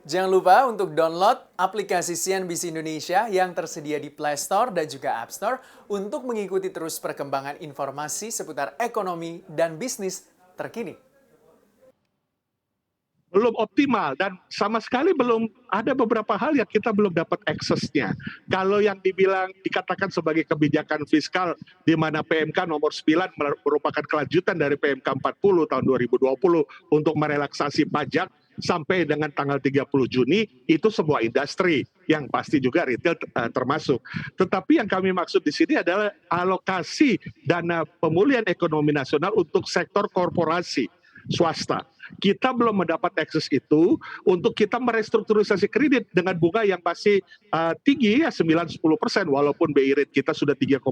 Jangan lupa untuk download aplikasi CNBC Indonesia yang tersedia di Play Store dan juga App Store untuk mengikuti terus perkembangan informasi seputar ekonomi dan bisnis terkini. Belum optimal dan sama sekali belum ada beberapa hal yang kita belum dapat aksesnya. Kalau yang dikatakan sebagai kebijakan fiskal di mana PMK nomor 9 merupakan kelanjutan dari PMK 40 tahun 2020 untuk merelaksasi pajak sampai dengan tanggal 30 Juni itu sebuah industri yang pasti juga retail termasuk. Tetapi yang kami maksud di sini adalah alokasi dana pemulihan ekonomi nasional untuk sektor korporasi swasta. Kita belum mendapat akses itu untuk kita merestrukturisasi kredit dengan bunga yang masih tinggi ya 9-10%, walaupun BI rate kita sudah 3,75,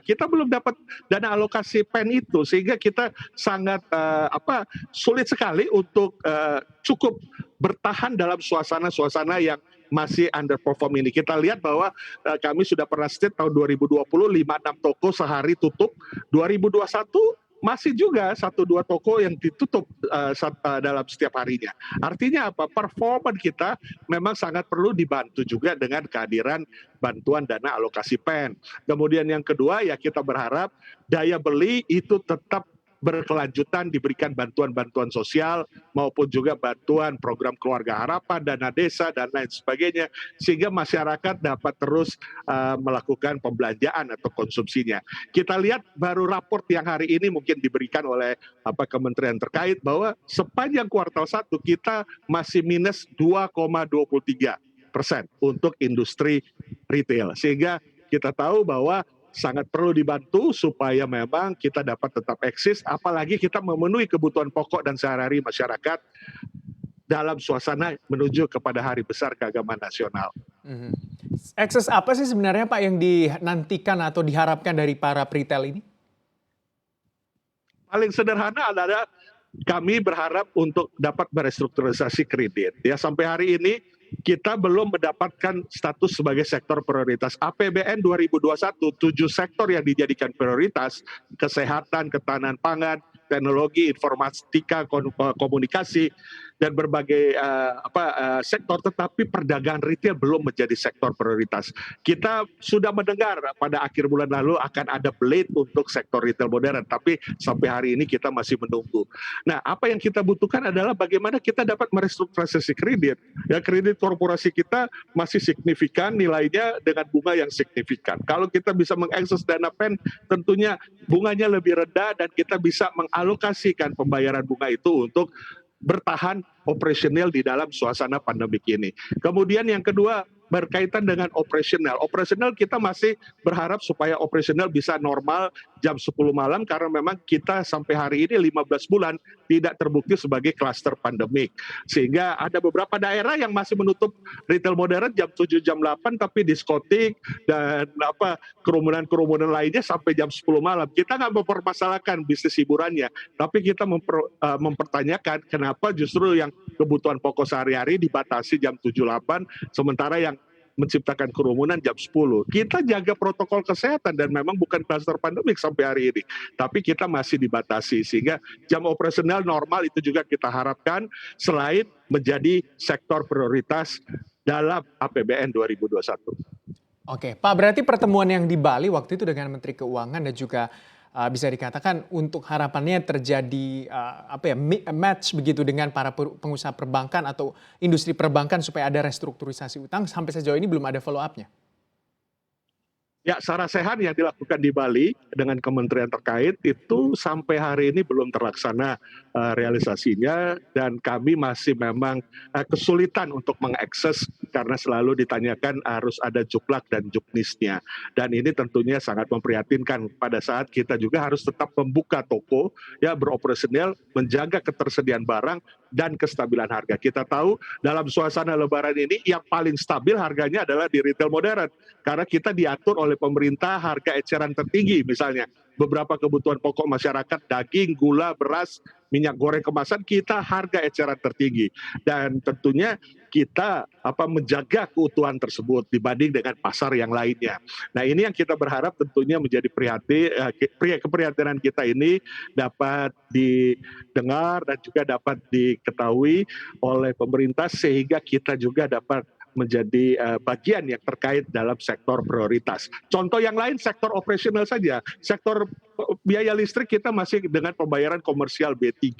kita belum dapat dana alokasi PEN itu, sehingga kita sangat sulit sekali untuk cukup bertahan dalam suasana-suasana yang masih underperform ini. Kita lihat bahwa kami sudah pernah state tahun 2020 5-6 toko sehari tutup, 2021 masih juga 1-2 toko yang ditutup dalam setiap harinya. Artinya apa? Performa kita memang sangat perlu dibantu juga dengan kehadiran bantuan dana alokasi PEN. Kemudian yang kedua ya kita berharap daya beli itu tetap berkelanjutan, diberikan bantuan-bantuan sosial maupun juga bantuan program keluarga harapan, dana desa dan lain sebagainya, sehingga masyarakat dapat terus melakukan pembelanjaan atau konsumsinya. Kita lihat baru raport yang hari ini mungkin diberikan oleh kementerian terkait bahwa sepanjang kuartal 1 kita masih minus 2,23% untuk industri retail, sehingga kita tahu bahwa sangat perlu dibantu supaya memang kita dapat tetap eksis, apalagi kita memenuhi kebutuhan pokok dan sehari-hari masyarakat dalam suasana menuju kepada hari besar keagamaan nasional. Akses apa sih sebenarnya Pak yang dinantikan atau diharapkan dari para retail ini? Paling sederhana adalah kami berharap untuk dapat merestrukturisasi kredit. Ya, sampai hari ini kita belum mendapatkan status sebagai sektor prioritas. APBN 2021, 7 sektor yang dijadikan prioritas, kesehatan, ketahanan pangan, teknologi, informatika, komunikasi, dan berbagai sektor, tetapi perdagangan retail belum menjadi sektor prioritas. Kita sudah mendengar pada akhir bulan lalu akan ada blade untuk sektor retail modern, tapi sampai hari ini kita masih menunggu. Nah, apa yang kita butuhkan adalah bagaimana kita dapat merestrukturisasi kredit. Ya, kredit korporasi kita masih signifikan nilainya dengan bunga yang signifikan. Kalau kita bisa mengakses dana PEN, tentunya bunganya lebih rendah dan kita bisa mengalokasikan pembayaran bunga itu untuk bertahan operasional di dalam suasana pandemik ini. Kemudian yang kedua berkaitan dengan operasional. Operasional kita masih berharap supaya operasional bisa normal jam 10 malam karena memang kita sampai hari ini 15 bulan tidak terbukti sebagai klaster pandemik. Sehingga ada beberapa daerah yang masih menutup retail modern jam 7, jam 8 tapi diskotik dan kerumunan-kerumunan lainnya sampai jam 10 malam. Kita nggak mempermasalahkan bisnis hiburannya, tapi kita mempertanyakan kenapa justru yang kebutuhan pokok sehari-hari dibatasi jam 7-8, sementara yang menciptakan kerumunan jam 10. Kita jaga protokol kesehatan dan memang bukan klaster pandemik sampai hari ini. Tapi kita masih dibatasi sehingga jam operasional normal itu juga kita harapkan selain menjadi sektor prioritas dalam APBN 2021. Oke, Pak, berarti pertemuan yang di Bali waktu itu dengan Menteri Keuangan dan juga bisa dikatakan untuk harapannya terjadi match begitu dengan para pengusaha perbankan atau industri perbankan supaya ada restrukturisasi utang, sampai sejauh ini belum ada follow up-nya. Ya, sarasehan yang dilakukan di Bali dengan kementerian terkait itu sampai hari ini belum terlaksana realisasinya dan kami masih memang kesulitan untuk mengakses karena selalu ditanyakan harus ada juklak dan juknisnya. Dan ini tentunya sangat memprihatinkan pada saat kita juga harus tetap membuka toko, ya beroperasional, menjaga ketersediaan barang dan kestabilan harga. Kita tahu dalam suasana lebaran ini yang paling stabil harganya adalah di retail modern karena kita diatur oleh pemerintah harga eceran tertinggi misalnya beberapa kebutuhan pokok masyarakat, daging, gula, beras, minyak goreng kemasan, kita harga eceran tertinggi. Dan tentunya kita menjaga keutuhan tersebut dibanding dengan pasar yang lainnya. Nah, ini yang kita berharap tentunya menjadi keprihatinan kita ini dapat didengar dan juga dapat diketahui oleh pemerintah sehingga kita juga dapat menjadi bagian yang terkait dalam sektor prioritas. Contoh yang lain sektor operasional saja. Sektor biaya listrik kita masih dengan pembayaran komersial B3.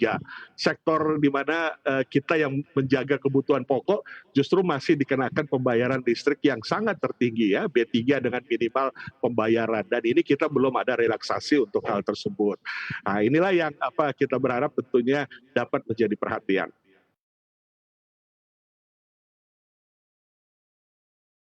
Sektor di mana kita yang menjaga kebutuhan pokok justru masih dikenakan pembayaran listrik yang sangat tertinggi ya, B3 dengan minimal pembayaran. Dan ini kita belum ada relaksasi untuk hal tersebut. Nah, inilah yang kita berharap tentunya dapat menjadi perhatian.